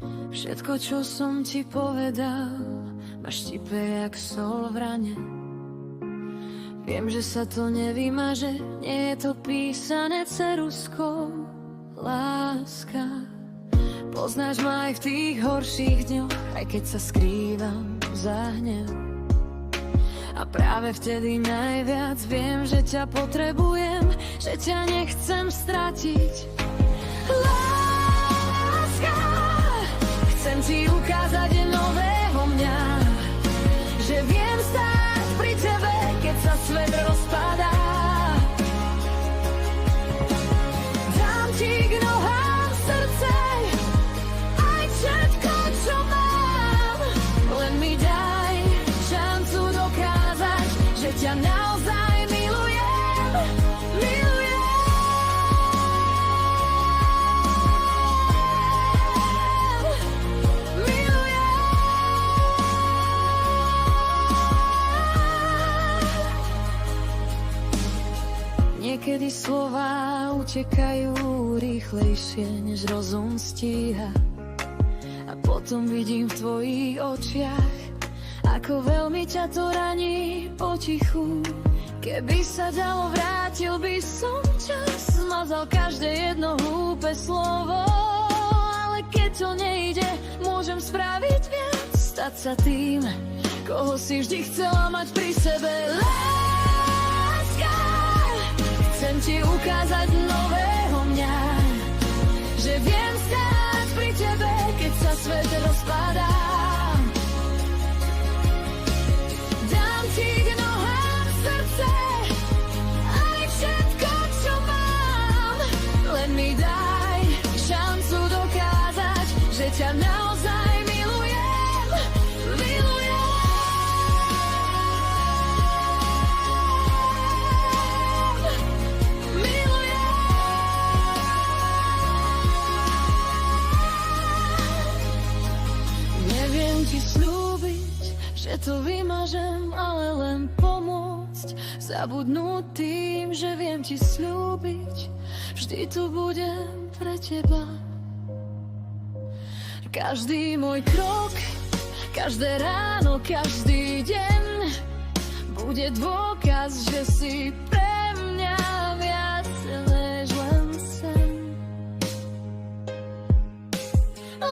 Všetko, čo som ti povedal, ma štipe jak sol v rane. Viem, že sa to nevymaže, nie je to písané ceruskou. Láska, poznáš ma aj v tých horších dňoch, aj keď sa skrývam za hnev. A práve vtedy najviac viem, že ťa potrebujem, že ťa nechcem stratiť. Láska, chcem ti ukázať nového mňa, že viem stáť pri tebe, keď sa svet rozpadá. Dám ti k nohám srdce, aj všetko, čo mám. Len mi daj šancu dokázať, že ťa naozaj milujem, milujem. Niekedy slová utekajú rýchlejšie, než rozum stíha. A potom vidím v tvojich očiach, ako veľmi ťa to raní potichu. Keby sa dalo, vrátil by som čas, zmazal každé jedno hlúpe slovo. Ale keď to nejde, môžem spraviť viac, stať sa tým, koho si vždy chcela mať pri sebe. Chcem ti ukázať nového mňa, že viem stáť pri tebe, keď sa svet rozpadá. Dám ti k nohám srdce, aj všetko, čo mám. Len mi daj šancu dokázať, že ťa naozaj milujem, milujem. Ti slúbiť, že to vymažem, ale len pomôcť, zabudnúť tým, že viem ti slúbiť, vždy tu budem pre teba. Každý môj krok, každé ráno, každý deň bude dôkaz, že si